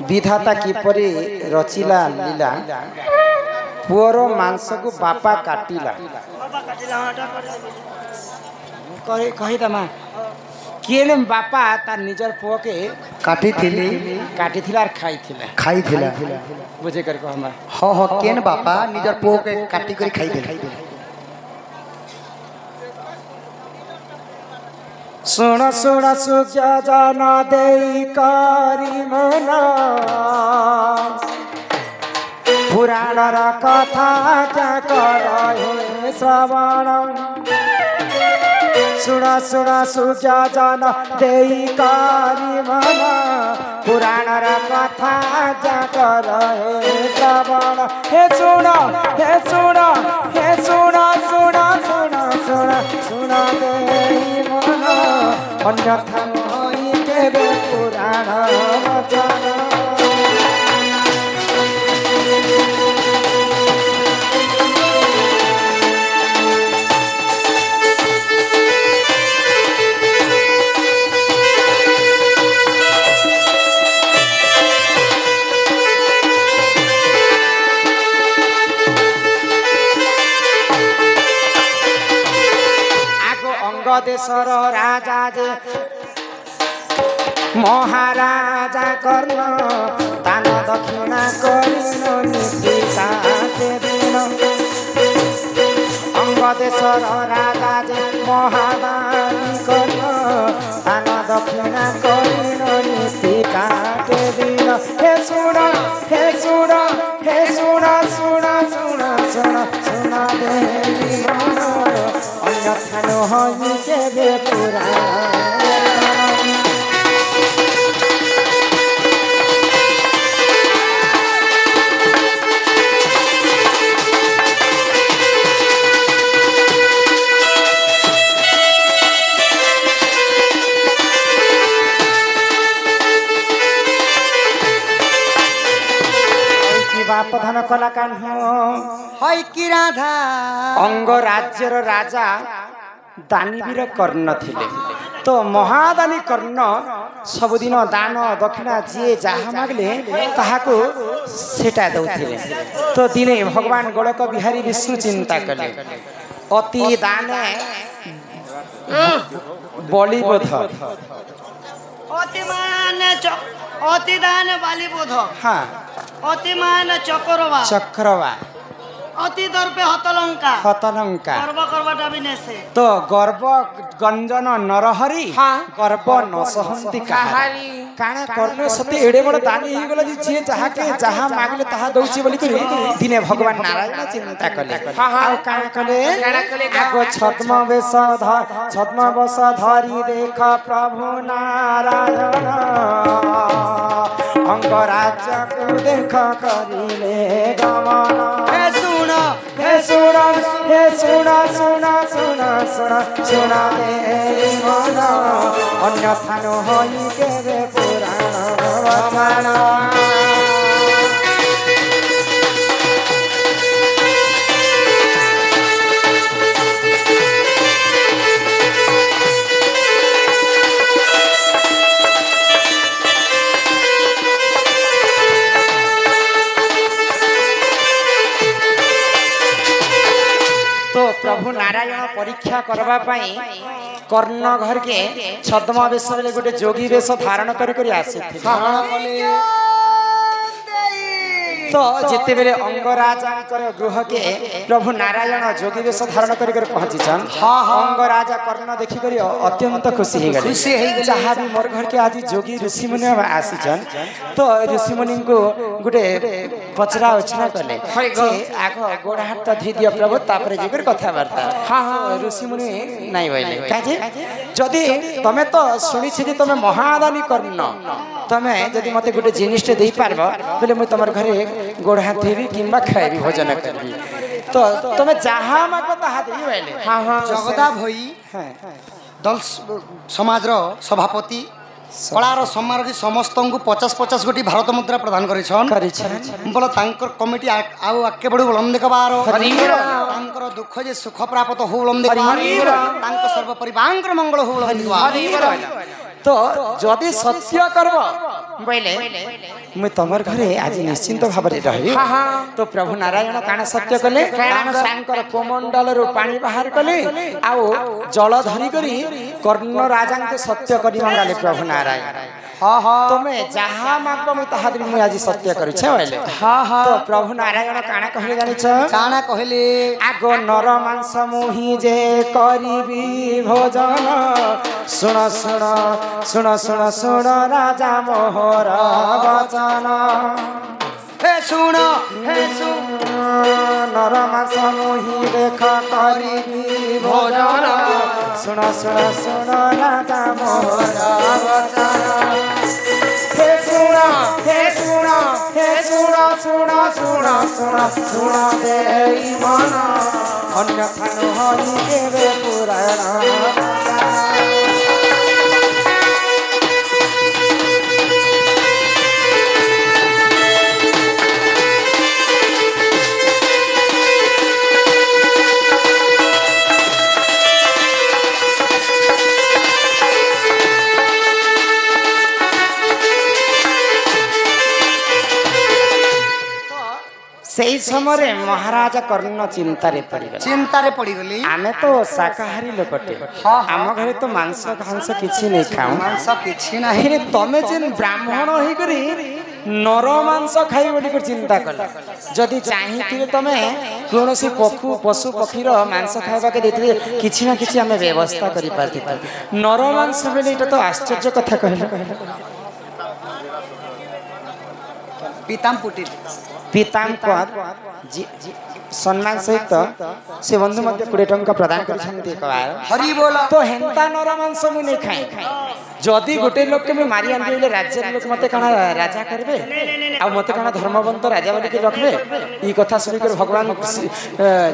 विधाता किपरि रचिला लीला पुअर मांस को बापा काटिला कहीदमा किए बापा तार निजर पुओ के काटी काटिथिला खाई बुझे कर हमरा हाँ हाँ केन बापा निजर पुओ के काटी कर खाई सुण सुण सुख्य जन देई करी मना पुराणर कथा क्या कर हे श्रवण सुण सुण सुख्य जन देई करी मना पुराणर कथा क्या कर हे श्रवण हे सुण हे सुण हे सुण सुण सुण सुण सुण देई मना अन्यथा नई केबे पुराण वचन देशर राजा जे महाराजा कर्ण दान दक्षिणा करिनो नीति काटे दिन अंग देशर राजा जे महादानी कर्ण दान दक्षिणा करिनो नीति काटे दिन हे सुण हे सुण हे सुण सुण सुण सुण सुण देवी मन अन्यथा नई केबे पुराण बाप धन कला कान्ह हई कि राधा अंग राज्यर राजा दानवीर कर्ण थिले तो महादानी कर्ण सबुदिन दान दक्षिणा जी जहाँ मागले ताहाको सेटा दउथिले तो दिने भगवान गोलक बिहारी विष्णु चिंता कले अति दाने बलिबोध अति दान बलिबोध हाँ अतिमान चक्रवा अति दर्पे हतलंका गर्व करवाटा भी नेसे तो गर्व गंजन नरहरी गर्व न सहंती काहारी काना करने सते एडे बड़ दानी ही गला जी जहा के जहा मागले तहा दउची बोली करी दिने भगवान नारायण चिंता कले आ काना कले आगो छद्म वेश धरी देख प्रभु नारायण अंग राज्य को देख करिले गमन हे सुण हे सुण हे सुण सुण सुण सुण सुण दे मन अन्यथा नई केबे पुराण वचन तो प्रभु नारायण परीक्षा करबा पाई कर्ण घर के छद्म वेश बेले गोटे जोगी वेश धारण करी आसी तो जिते बेले अंगराजा गृह के प्रभु नारायण जोगी वेश धारण कर पहुंचीछन अंगराजा कर्ण देखी कर अत्यंत खुशी हो गए जहाँ भी मोर घर के आज जोगी ऋषि मुनि आसीछन तो ऋषि मुनि को गोटे पचरा उछरा कले आग गोड़ हाथ धरी दिया प्रभु तापर जेकर कथबार्ता हाँ ऋषि मुनि नहीं बोले काजे जदि तमे तो शुणी जे तमे महादानी कर्ण तमे जदि मते गोटे जिनिसटे देई पारबो बोले मैं तमर घरे गोड़ हाथ देवी किंबा खाइबी भोजन करबी तो तमे जहाँ मागो ताहा देई बोले हाँ हाँ जगदा भई दल समाज सभापति कलार समारोह समस्त को 50-50 गोटी भारत मुद्रा प्रदान करिछन बोला तांकर कमिटी आउ आके बड़ी बुलंद कबार तांकर दुख जे सुख प्राप्त हो बुलंद तांकर सर्व परिवार मंगल हो बुलंद तो जदि सत्य करब बोले मुझे तमर घरे आज निश्चिंत भाव में रही तो प्रभु नारायण काण सत्य कले सांकर कोमंडल रु पानी बाहर कले आओ जल धरी करी कर्ण राजा को सत्य करी मंगाले प्रभु नारायण तुम्हें जहाँ मांग मुझे ताहा मुझे आज सत्य करी तो प्रभु नारायण काण कहले जानी काना कहले आगो नर मांस मुही जे करी भोजन सुन सुन सुन सुन सुन राजा मोहर वचन हे सुन नर मांस मुही देख करी भोजन सुन सुन सुन राजा मोहर वचन हे सुन हे सुन हे सुन सुन सुन सुन सुन देई मन अन्यथा नहई केबे पुराण सेई समय महाराजा कर्ण चिंतार पड़ी गली आमे तो शाकाहारी लोकटे आम घरे तो मांस घांस किछि नहीं खाऊ मांस किछि नाही फिर तमे जेन ब्राह्मण होई करी नर मांस खाई बोली कर चिंता कल जदि चाहिथिले तमे कोनोसी पशु पक्षीर मांस खाइबा के देथिले किछि ना किछि आमे व्यवस्था करि पारती नर मांस बेले एटा तो आश्चर्य कथा कहले पीताम सम्मान सहित से बंधु मध्य 20 टंका प्रदान हरि बोला तो हेंता नर मांस मुझे नहीं खाए जदि गोटे लोक के मारी आने राज्य लोक मत कण राजा करबे आ मत कण धर्मवंत राजा बोली रखबे ई कथा सुनिकर भगवान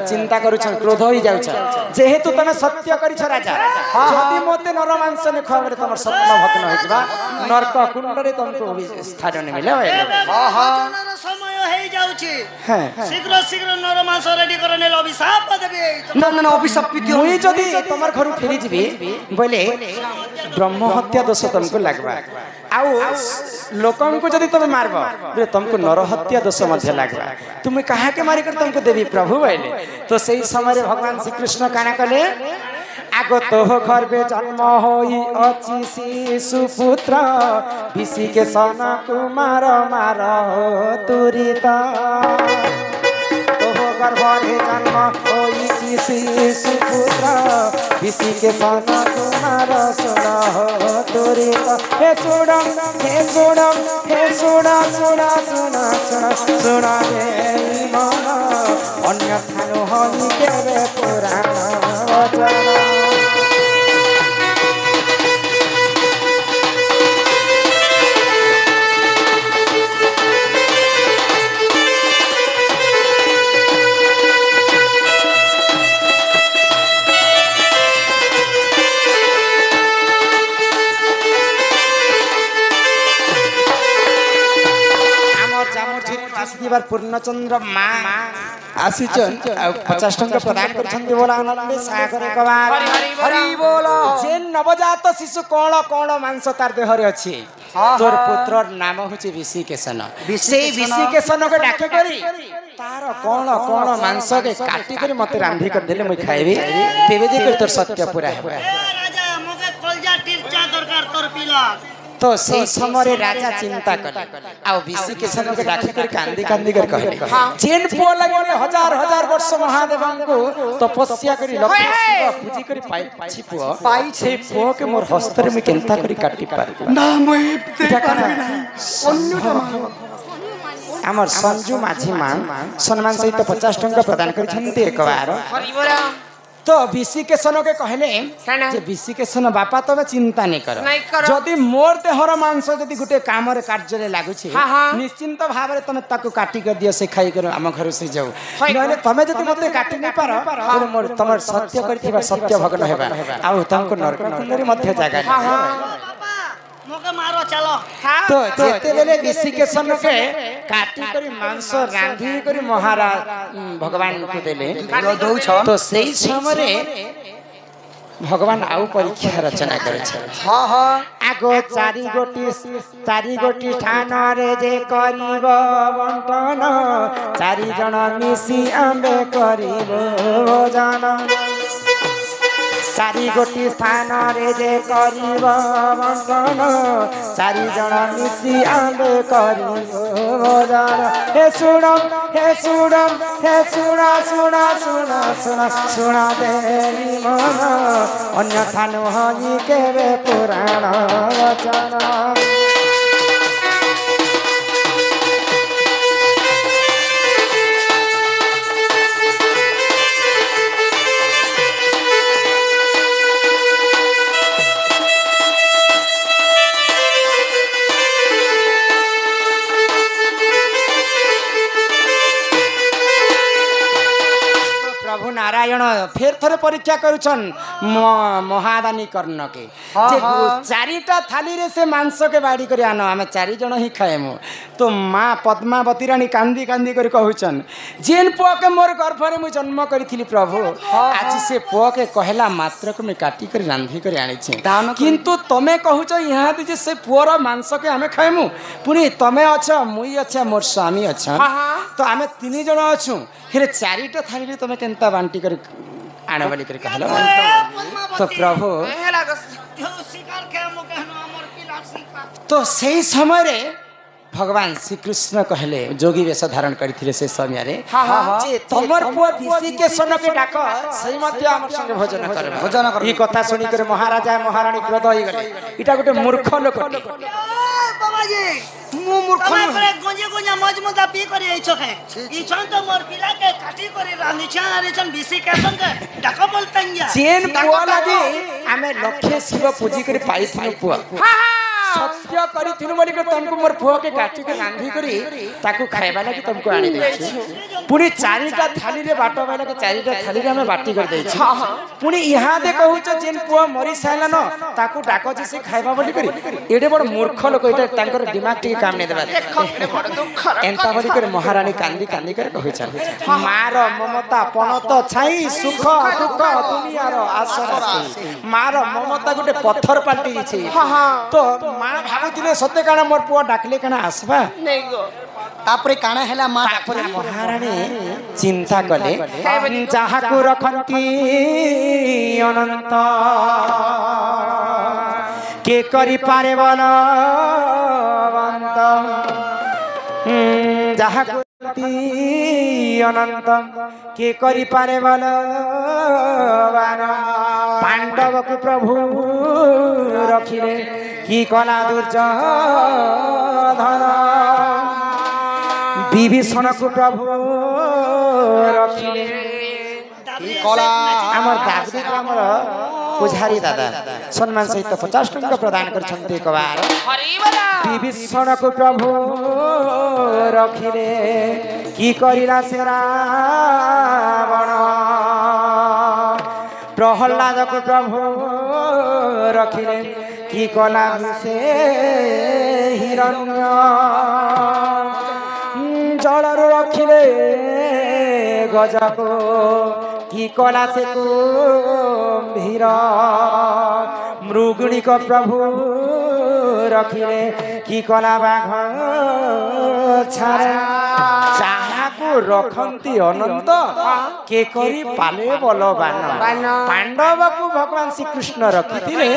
चिंता करूछ क्रोध हो जाउछ जेहेतु तमे सत्य करिछ राजा जदि मते नर मांस ने खाबरे तमर सत्य भग्न हो जबा नरक कुंड रे तुमको स्थान ने मिले समय हे जाउछि शीघ्र शीघ्र नर मांस रेडी करने अभिशाप देबे ना अभिशाप मुई जदि तमर घर फेरी जीबी बोले ब्रह्म हत्या दोष तुमको लगबा आउ लोकन को जदि तुम मारबो बोले तुमको नर हत्या दोष मध्य लगबा तुम कहा के मारी कर तुमको देवी प्रभु बोले तो सही समय भगवान श्री कृष्ण काना कले आगो तो गर्भे जन्म होई अछि शिशु पुत्र विषि के सन कुमार मार तुरिता गर्भे जन्म होई शिशु पुत्र विषि के सन कुमार सुन हो तुरिता हे सुन हे सुन हे सुन सुन सुन सुन सुन रे मन अन्यथा नहई केबे पुराण वचन पूर्णचंद्र माँ आसीचन 50 टंका प्रदान करछन्ती बोला आनंद सागर कबार हरि बोला जे नवजात शिशु कोण कोण मांस तार देह रे अछि तोर पुत्र नाम होछि विषिकेशन से विषिकेशन के डाके करी तार कोण कोण मांस के काटी करी मते रांधी कर देले मुई खाइबी तेबे जे तोर सत्य पूरा है राजा मगे कलजा तिरचा दरकार तोर पिला तो से समय राजा चिंता कले आ विषिकेशन के डाकी कर कांदी कांदी कर कहले जेन पो लगले हजार हजार वर्ष महादेवन को तपस्या करी लक्ष्य पूजी करी पाई पो पाई से पो के मोर हस्त रे में केंता करी काटी पार ना मैं दे पारबी नहीं अन्य हमर संजू माझी मां सम्मान सहित 50 टंका प्रदान करछन्ती एक बार तो विषिकेशन के कहले जे विषिकेशन बापा तबे चिंता नहीं कर जदि मोर देहर मांस जदि गुटे काम रे कार्य रे लागु छी निश्चिंत भाव रे तमे ताकू काटी कर दियो से खाई कर हम घर से जाऊ नले तमे जदि मते काटी नहीं पार मोर तमर सत्य करथिबा सत्य भग्न हेबा आ तुमको नरक कुंड रे मध्य जागा मोके मारो चलो तो जेते बेले विषिकेशन के काटी करी मांस रांधी करी महाराज भगवान को देले तो सही समय ভগবান আউ পরীক্ষা রচনা করেছেন। हाँ हाँ আগো চারি গোটি স্থানরে যে করিব বন্টন, চারি জন মিশি আম্বে করিব ভোজন। চারি গোটি স্থানরে যে করিব বন্টন, চারি জন মিশি আম্বে করিব ভোজন। হে শুণ হে শুণ হে শুণ শুণ শুণ শুণ শুণ দেবী মন, ଅନ୍ୟଥା ନୁହଁ କେବେ ପୁରାଣ ବଚନ। प्रभु नारायण फिर थोड़े परीक्षा करुछन महादानी कर्ण के जे चारिटा थाली रे से मांस के बाड़ी कर आनो आमे चारि जण ही खाएमु। तो माँ पद्मावती रानी कांदी कांदी कर कहउछन जेन पुआ के मोर गर्भ रे मु जन्म करिथिली प्रभु, आज से पुआ के कहला मात्र को मैं काटी कर रांधी कर आनी छे, किंतु तमे कहउछ यहाँ जे से पुअर मांस के आमे खाएमु, पुनी तमे अछ मुई अछ मोर स्वामी अछ, तो आमे तीन जण अछु, हेरे चारिटा थाली रे तमे केनता बांटी कर आण वाली कर कहलो। तो प्रभु तो सही समय रे भगवान श्री कृष्ण कहले जोगी वेश धारण करथिले से समय रे जे तमर पुआ विषि के सन के डाक सही मध्य हमर संगे भोजन कर। ई कथा सुनी कर महाराजा महारानी क्रोध होई गले, इटा गोटे मूर्ख लोक बाबाजी मु मूर्ख करे गंजे गंजा मजमदा पी करे आई छके ई छन तो मोर पिला के काटी करे रानी छा रे छन विषि के सन के डाक बोलतंगिया चेन पुआ लागी आमे लक्ष्य शिव पूजी कर पाइथिनु पुआ सत्य करिथिनु मरि के तुमको मोर पुआ के काटी के रांधी करी ताकू खाइबा लागि तुमको आनी देछि। पुनी चारिटा थाली रे बाटो बाला के चारिटा थाली रे हमें बाटी कर देछि। पुनी इहा दे कहउछ जेन पुआ मरि साइला न ताकू डाको जे से खाइबा बोली करी एडे बड़ मूर्ख लोक एटा तांकर दिमाग टी काम नै देबा एंता बोली कर महारानी कांदी कांदी कर कहउछ मार ममता पनत छाई सुख दुख दुनिया रो आसरा मार ममता गुटे पत्थर पाल्टी छि। तो माँ भाबुतिले सत्य काना मोर पुआ डाकले काना आसबा नै गो तापरे काना हैला माँ तापरे महारानी चिंता कले जहा को रखंती अनंत के करी पारे बलवंत जहा को अनंत के करी पारे बलवान पांडव को प्रभु रखिले की कला दुर्योधन विभीषण को प्रभु रखिले की कला हमर दादी हमर पुजारी दादा सम्मान सहित 50 टंका प्रदान करछन्ते एक बार विभीषण को प्रभु रखिले की करिला से रावण प्रहलाद को प्रभु रखिले की कला से हिरण्य जल रखिले गजको की कला से कुम्भीर मृगुणी को प्रभु रखिले की कला बाघ छाड़ा को रखंती अनंत के करी पाले बलवान पांडव को भगवान श्री कृष्ण रखिथिले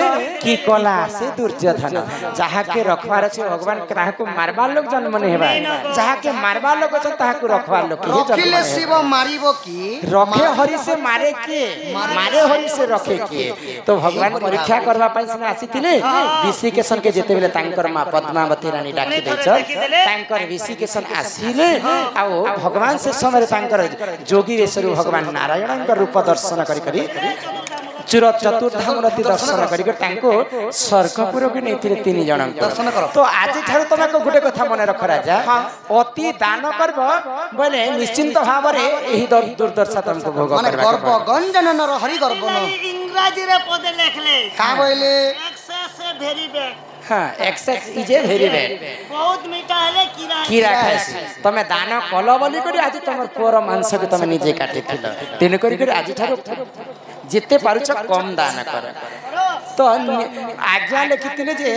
की कला से दुर्योधन जहा के रखवार छे भगवान ताहा को मारबार लोग जन्म नै हेबा जहा के मारबार लोग छ ताहा को रखवार लोग के रखिले शिव मारिबो की रखे हरि से मारे के मारे हरि से रखे के। तो भगवान परीक्षा करबा पई से आसीथिले विषिकेशन के जेते बेले तांकर मां पद्मावती रानी डाकी दैछ तांकर विषिकेशन आसीले आ भगवान से समय तांकर जोगी वेशरु भगवान नारायण रूप दर्शन करी करी चुर चतुर्धामूर्ति दर्शन करी तांको स्वर्गपुर के नेथिले तीन जण दर्शन कर। तो आज ठार तमे को गुटे कथा मन रख राजा अति दान करब बोले निश्चिंत भाव रे एही दुर्दशा तुमको भोग करबा गर्व गंजन नर हरि गर्व न इंग्रजी रे पदे लिखले का बोले एक्सेस वेरी बैड हाँ excess is a very bad बहुत मीठा है कीड़ा खाइसी तमे दान कल बोली करी आज तमर पुअर मांस के तमे निजे काटी थिल तेन करी करी आज ठार जिते पारुछ कम दान कर तो आज्ञा लिखिथिले जे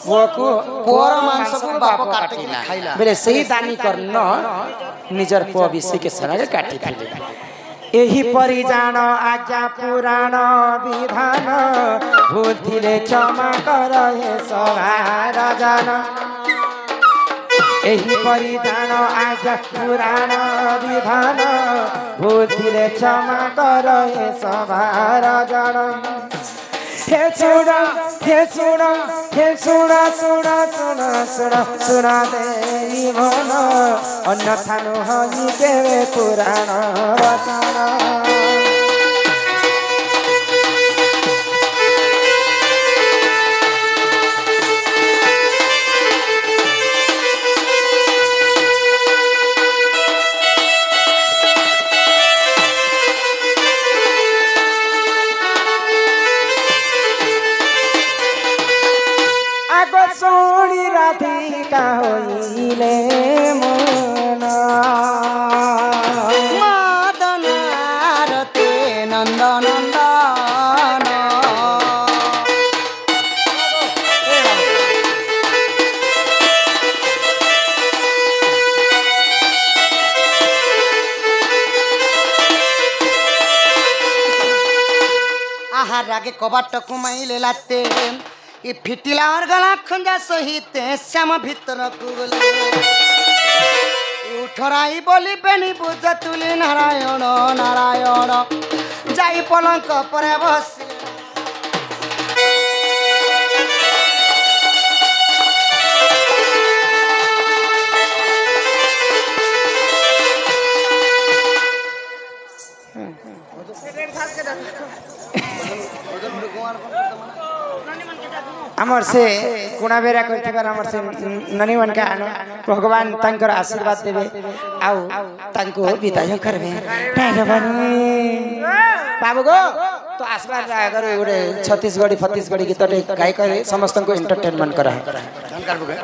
पुअर मांस को बाप काटे खाइला बेले सही दानी कर्ण निजर पुआ विषय के समय काटी थिले एही परि जान आज्ञा पुराण विधान बुद्धिले क्षमा कर हे सभार जन एही परि जान आज्ञा पुराण विधान बुद्धिले क्षमा कर हे सभार जन हे सुना हे सुना हे सुना सुना सुना सुना सुना दे मन अन्यथा नुहई केवे पुराण रचना सोनी राधिका होइले मन मदन आरते नंद नंदन आहार रागे कबाट कुमाइले लाते ये फिटिला और गला खंजा सहित श्याम भीतर कुगले उठराई बोली बेनी बुझ तुली नारायण नारायण जाई पलंक परे बस आमर से कुणा बेरा करथिबार आमर से ननी मन का भगवान तांकर आशीर्वाद देबे आउ तांको विदाय करबे बाबू गो तो आसबार अगर ओरे छत्तीसगढ़ी फत्तीसगढ़ी गीत गाय करे समस्त को एंटरटेनमेंट करा जानकार बगे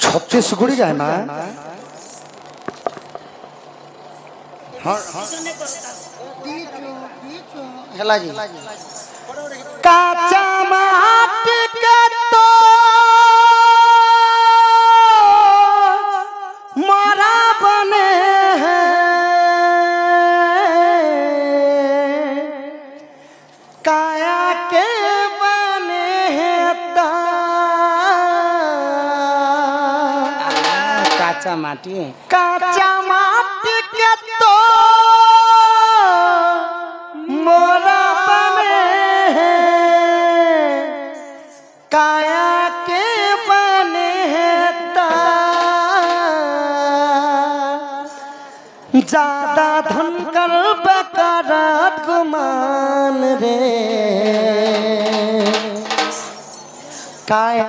छत्तीसगढ़ी जाए ना हेला जी काचा माटी के तो मरा बने काया के बने काचा माटी काचा माटी के तो मोरा बने काया के बने ज्यादा धन कर बकरात गुमान रे काया